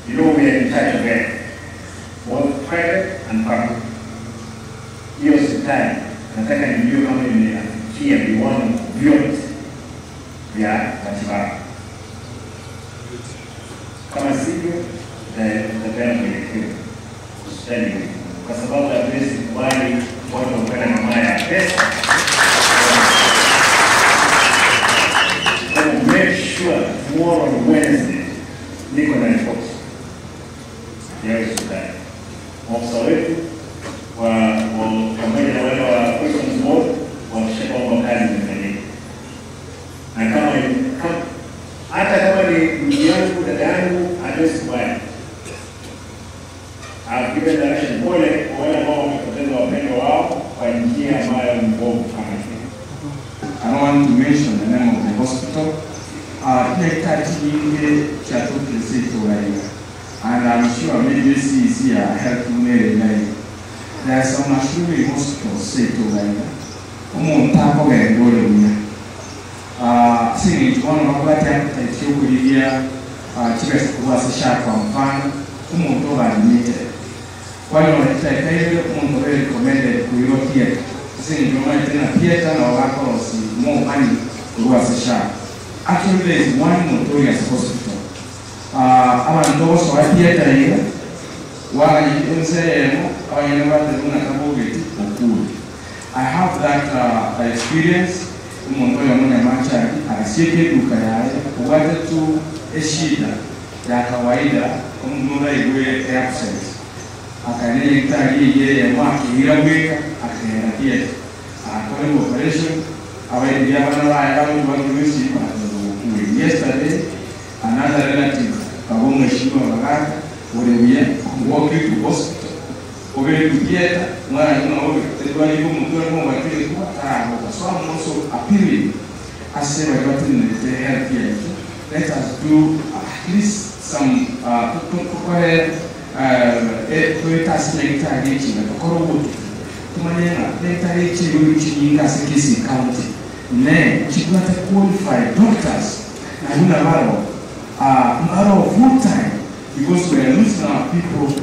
You know we are in charge of it, both private and public. Hiyo hospitali nataka nijue kama imefikia viwango vyote vya matibabu. Kama sivyo, tutapeana mwelekeo hospitali, kwa sababu hatuwezi kubali watu wapenda na maya ya pesa. So make sure tomorrow on Wednesday niko na report ya hospitali. Maafisa wetu pamoja na wale wa questions board wakisha kwamba kazi zimefanyika. Na hata kama ni ndugu yangu, dada yangu, hatuwezi kubali. Given direction pole kwa wale ambao wamepoteza wapendwa wao kwa njia ambayo ni mbovu kama hii. I don't want to mention the name of the hospital. And I'm sure maybe this is here helping me. There are some Ashuri hospitals say to them, Taco and Golia. Singing one of what happened to Kuria, Chivas was a sharp from Fan, Umutova admitted. One of the favorite recommended Kuyo Theatre. Singing Roman Theatre or Lacoros, more money who was a sharp. Actually, there is one notorious hospital. Abantu theatre here, while you say, I have that experience. Wanted to a shida ya kawaida kumnuna iwe absent akanileta yeye mwaki ilaweka akaenda theatre akafanya operation awaendelea bana wao yesterday another relative kabonga shiba bagaka urebuye walk to hospital obere to theatre mwana unaona tebali kwa mtu mmoja kile kwa sababu also appealing as say what in the health here. Let us do at least some task later reaching the Korobutu. Tumanena later reaching in Kasakisi County. Then she got to qualify doctors. And a matter of full time because we are losing our people.